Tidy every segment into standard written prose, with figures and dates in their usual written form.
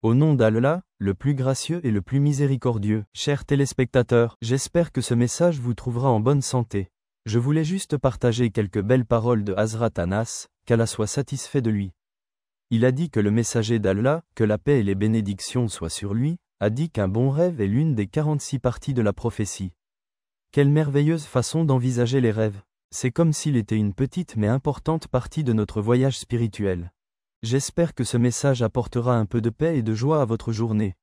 Au nom d'Allah, le plus gracieux et le plus miséricordieux, chers téléspectateurs, j'espère que ce message vous trouvera en bonne santé. Je voulais juste partager quelques belles paroles de Hazrat Anas, qu'Allah soit satisfait de lui. Il a dit que le messager d'Allah, que la paix et les bénédictions soient sur lui, a dit qu'un bon rêve est l'une des 46 parties de la prophétie. Quelle merveilleuse façon d'envisager les rêves. C'est comme s'il était une petite mais importante partie de notre voyage spirituel. J'espère que ce message apportera un peu de paix et de joie à votre journée.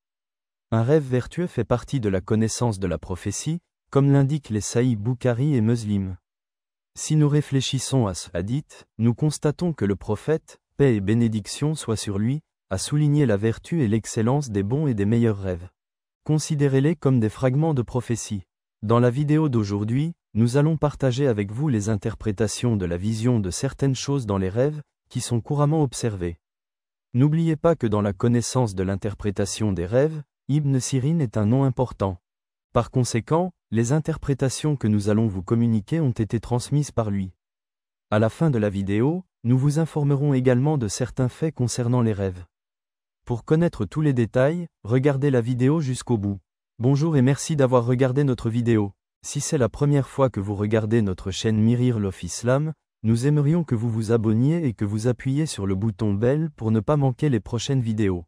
Un rêve vertueux fait partie de la connaissance de la prophétie, comme l'indiquent les Sahih Bukhari et Muslim. Si nous réfléchissons à ce hadith, nous constatons que le prophète, paix et bénédiction soient sur lui, a souligné la vertu et l'excellence des bons et des meilleurs rêves. Considérez-les comme des fragments de prophétie. Dans la vidéo d'aujourd'hui, nous allons partager avec vous les interprétations de la vision de certaines choses dans les rêves, qui sont couramment observées. N'oubliez pas que dans la connaissance de l'interprétation des rêves, Ibn Sirin est un nom important. Par conséquent, les interprétations que nous allons vous communiquer ont été transmises par lui. À la fin de la vidéo, nous vous informerons également de certains faits concernant les rêves. Pour connaître tous les détails, regardez la vidéo jusqu'au bout. Bonjour et merci d'avoir regardé notre vidéo. Si c'est la première fois que vous regardez notre chaîne Mirir Love Islam, nous aimerions que vous vous abonniez et que vous appuyiez sur le bouton bell pour ne pas manquer les prochaines vidéos.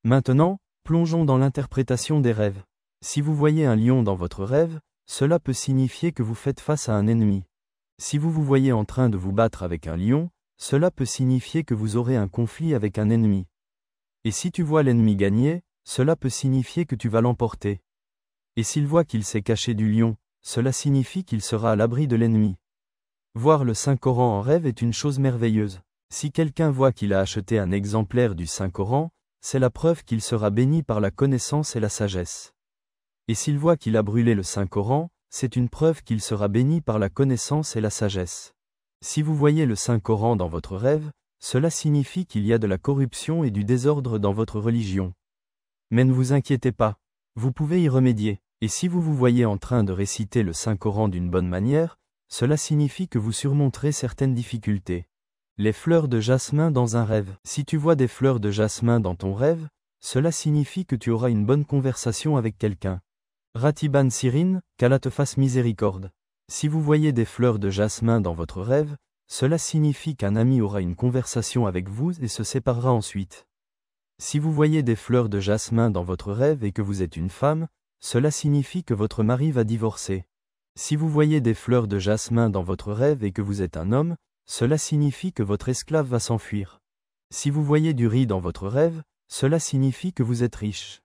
Maintenant, plongeons dans l'interprétation des rêves. Si vous voyez un lion dans votre rêve, cela peut signifier que vous faites face à un ennemi. Si vous vous voyez en train de vous battre avec un lion, cela peut signifier que vous aurez un conflit avec un ennemi. Et si tu vois l'ennemi gagner, cela peut signifier que tu vas l'emporter. Et s'il voit qu'il s'est caché du lion, cela signifie qu'il sera à l'abri de l'ennemi. Voir le Saint-Coran en rêve est une chose merveilleuse. Si quelqu'un voit qu'il a acheté un exemplaire du Saint-Coran, c'est la preuve qu'il sera béni par la connaissance et la sagesse. Et s'il voit qu'il a brûlé le Saint-Coran, c'est une preuve qu'il sera béni par la connaissance et la sagesse. Si vous voyez le Saint-Coran dans votre rêve, cela signifie qu'il y a de la corruption et du désordre dans votre religion. Mais ne vous inquiétez pas, vous pouvez y remédier, et si vous vous voyez en train de réciter le Saint-Coran d'une bonne manière, cela signifie que vous surmonterez certaines difficultés. Les fleurs de jasmin dans un rêve. Si tu vois des fleurs de jasmin dans ton rêve, cela signifie que tu auras une bonne conversation avec quelqu'un. Ratiban Sirin, qu'Allah te fasse miséricorde. Si vous voyez des fleurs de jasmin dans votre rêve, cela signifie qu'un ami aura une conversation avec vous et se séparera ensuite. Si vous voyez des fleurs de jasmin dans votre rêve et que vous êtes une femme, cela signifie que votre mari va divorcer. Si vous voyez des fleurs de jasmin dans votre rêve et que vous êtes un homme, cela signifie que votre esclave va s'enfuir. Si vous voyez du riz dans votre rêve, cela signifie que vous êtes riche.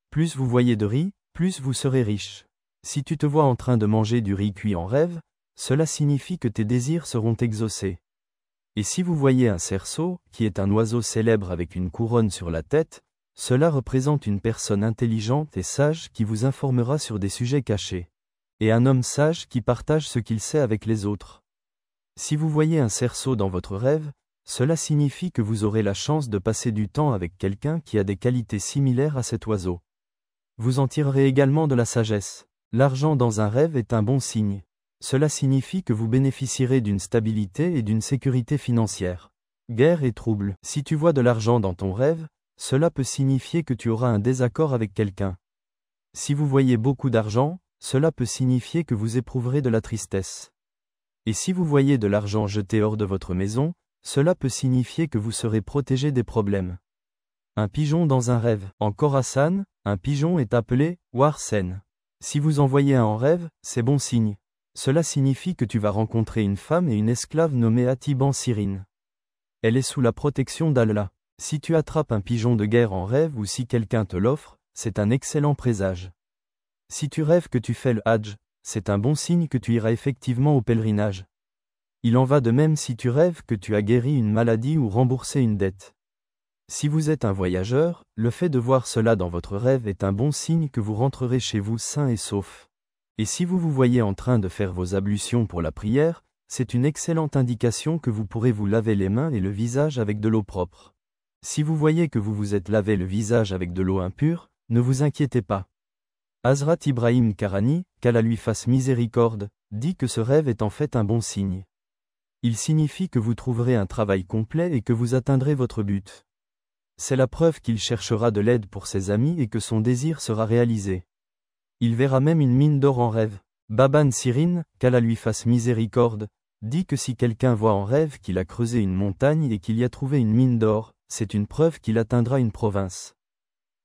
Plus vous voyez de riz, plus vous serez riche. Si tu te vois en train de manger du riz cuit en rêve, cela signifie que tes désirs seront exaucés. Et si vous voyez un cerceau, qui est un oiseau célèbre avec une couronne sur la tête, cela représente une personne intelligente et sage qui vous informera sur des sujets cachés. Et un homme sage qui partage ce qu'il sait avec les autres. Si vous voyez un cerceau dans votre rêve, cela signifie que vous aurez la chance de passer du temps avec quelqu'un qui a des qualités similaires à cet oiseau. Vous en tirerez également de la sagesse. L'argent dans un rêve est un bon signe. Cela signifie que vous bénéficierez d'une stabilité et d'une sécurité financière. Guerre et troubles. Si tu vois de l'argent dans ton rêve, cela peut signifier que tu auras un désaccord avec quelqu'un. Si vous voyez beaucoup d'argent, cela peut signifier que vous éprouverez de la tristesse. Et si vous voyez de l'argent jeté hors de votre maison, cela peut signifier que vous serez protégé des problèmes. Un pigeon dans un rêve. En Khorasan, un pigeon est appelé Warsen. Si vous en voyez un en rêve, c'est bon signe. Cela signifie que tu vas rencontrer une femme et une esclave nommée Atiban Sirin. Elle est sous la protection d'Allah. Si tu attrapes un pigeon de guerre en rêve ou si quelqu'un te l'offre, c'est un excellent présage. Si tu rêves que tu fais le Hajj, c'est un bon signe que tu iras effectivement au pèlerinage. Il en va de même si tu rêves que tu as guéri une maladie ou remboursé une dette. Si vous êtes un voyageur, le fait de voir cela dans votre rêve est un bon signe que vous rentrerez chez vous sain et sauf. Et si vous vous voyez en train de faire vos ablutions pour la prière, c'est une excellente indication que vous pourrez vous laver les mains et le visage avec de l'eau propre. Si vous voyez que vous vous êtes lavé le visage avec de l'eau impure, ne vous inquiétez pas. Hazrat Ibrahim Karani, qu'Allah lui fasse miséricorde, dit que ce rêve est en fait un bon signe. Il signifie que vous trouverez un travail complet et que vous atteindrez votre but. c'est la preuve qu'il cherchera de l'aide pour ses amis et que son désir sera réalisé. Il verra même une mine d'or en rêve. Baban Sirine, qu'Allah lui fasse miséricorde, dit que si quelqu'un voit en rêve qu'il a creusé une montagne et qu'il y a trouvé une mine d'or, c'est une preuve qu'il atteindra une province.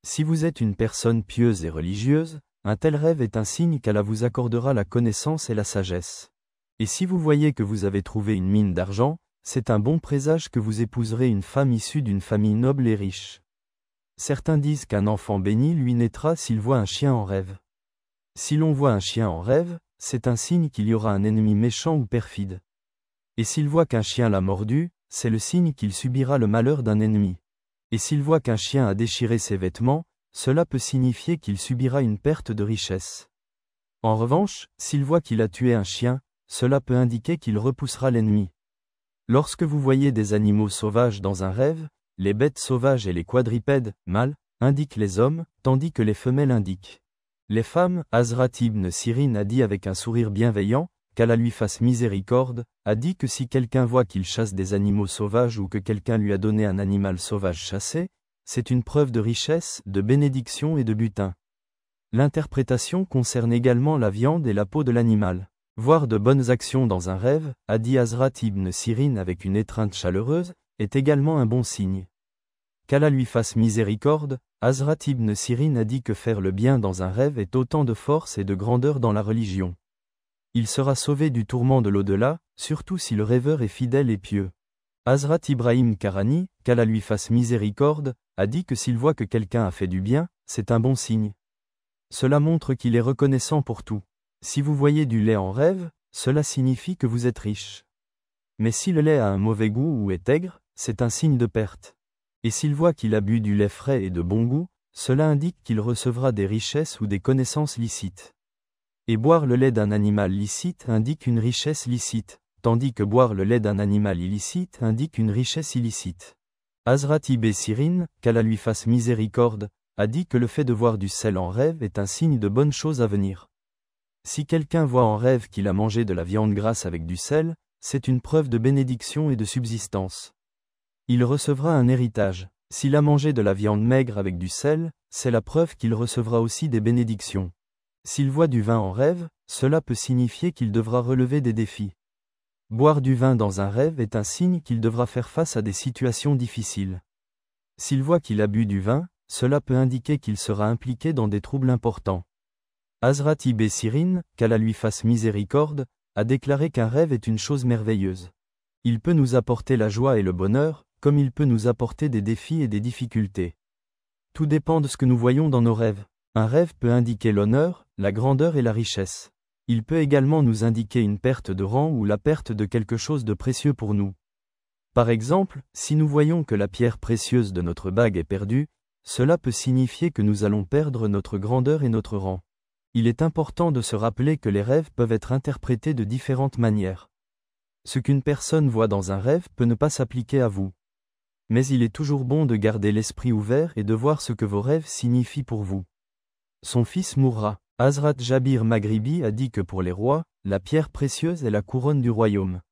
Si vous êtes une personne pieuse et religieuse, un tel rêve est un signe qu'Allah vous accordera la connaissance et la sagesse. Et si vous voyez que vous avez trouvé une mine d'argent, c'est un bon présage que vous épouserez une femme issue d'une famille noble et riche. Certains disent qu'un enfant béni lui naîtra s'il voit un chien en rêve. Si l'on voit un chien en rêve, c'est un signe qu'il y aura un ennemi méchant ou perfide. Et s'il voit qu'un chien l'a mordu, c'est le signe qu'il subira le malheur d'un ennemi. Et s'il voit qu'un chien a déchiré ses vêtements, cela peut signifier qu'il subira une perte de richesse. En revanche, s'il voit qu'il a tué un chien, cela peut indiquer qu'il repoussera l'ennemi. Lorsque vous voyez des animaux sauvages dans un rêve, les bêtes sauvages et les quadrupèdes, mâles, indiquent les hommes, tandis que les femelles indiquent les femmes. Hazrat ibn Sirine a dit avec un sourire bienveillant, qu'Allah lui fasse miséricorde, a dit que si quelqu'un voit qu'il chasse des animaux sauvages ou que quelqu'un lui a donné un animal sauvage chassé, c'est une preuve de richesse, de bénédiction et de butin. L'interprétation concerne également la viande et la peau de l'animal. Voir de bonnes actions dans un rêve, a dit Hazrat ibn Sirine avec une étreinte chaleureuse, est également un bon signe. Qu'Allah lui fasse miséricorde, Hazrat ibn Sirine a dit que faire le bien dans un rêve est autant de force et de grandeur dans la religion. Il sera sauvé du tourment de l'au-delà, surtout si le rêveur est fidèle et pieux. Hazrat Ibrahim Karani, qu'Allah lui fasse miséricorde, a dit que s'il voit que quelqu'un a fait du bien, c'est un bon signe. Cela montre qu'il est reconnaissant pour tout. Si vous voyez du lait en rêve, cela signifie que vous êtes riche. Mais si le lait a un mauvais goût ou est aigre, c'est un signe de perte. Et s'il voit qu'il a bu du lait frais et de bon goût, cela indique qu'il recevra des richesses ou des connaissances licites. Et boire le lait d'un animal licite indique une richesse licite, tandis que boire le lait d'un animal illicite indique une richesse illicite. Hazrat ibn Sirine, qu'Allah lui fasse miséricorde, a dit que le fait de voir du sel en rêve est un signe de bonnes choses à venir. Si quelqu'un voit en rêve qu'il a mangé de la viande grasse avec du sel, c'est une preuve de bénédiction et de subsistance. Il recevra un héritage. S'il a mangé de la viande maigre avec du sel, c'est la preuve qu'il recevra aussi des bénédictions. S'il voit du vin en rêve, cela peut signifier qu'il devra relever des défis. Boire du vin dans un rêve est un signe qu'il devra faire face à des situations difficiles. S'il voit qu'il a bu du vin, cela peut indiquer qu'il sera impliqué dans des troubles importants. Hazrat ibn Sirine, qu'Allah lui fasse miséricorde, a déclaré qu'un rêve est une chose merveilleuse. Il peut nous apporter la joie et le bonheur, comme il peut nous apporter des défis et des difficultés. Tout dépend de ce que nous voyons dans nos rêves. Un rêve peut indiquer l'honneur, la grandeur et la richesse. Il peut également nous indiquer une perte de rang ou la perte de quelque chose de précieux pour nous. Par exemple, si nous voyons que la pierre précieuse de notre bague est perdue, cela peut signifier que nous allons perdre notre grandeur et notre rang. Il est important de se rappeler que les rêves peuvent être interprétés de différentes manières. Ce qu'une personne voit dans un rêve peut ne pas s'appliquer à vous. Mais il est toujours bon de garder l'esprit ouvert et de voir ce que vos rêves signifient pour vous. Son fils mourra. Hazrat Jabir Maghribi a dit que pour les rois, la pierre précieuse est la couronne du royaume.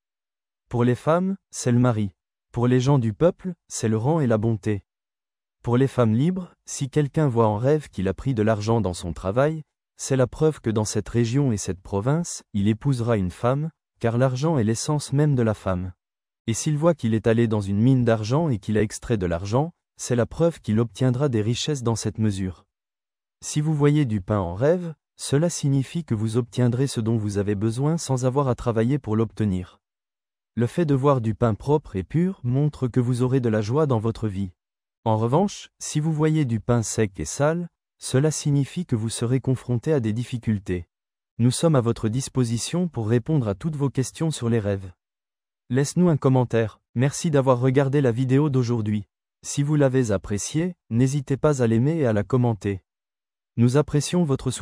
Pour les femmes, c'est le mari. Pour les gens du peuple, c'est le rang et la bonté. Pour les femmes libres, si quelqu'un voit en rêve qu'il a pris de l'argent dans son travail, c'est la preuve que dans cette région et cette province, il épousera une femme, car l'argent est l'essence même de la femme. Et s'il voit qu'il est allé dans une mine d'argent et qu'il a extrait de l'argent, c'est la preuve qu'il obtiendra des richesses dans cette mesure. Si vous voyez du pain en rêve, cela signifie que vous obtiendrez ce dont vous avez besoin sans avoir à travailler pour l'obtenir. Le fait de voir du pain propre et pur montre que vous aurez de la joie dans votre vie. En revanche, si vous voyez du pain sec et sale, cela signifie que vous serez confronté à des difficultés. Nous sommes à votre disposition pour répondre à toutes vos questions sur les rêves. Laisse-nous un commentaire. Merci d'avoir regardé la vidéo d'aujourd'hui. Si vous l'avez appréciée, n'hésitez pas à l'aimer et à la commenter. Nous apprécions votre soutien.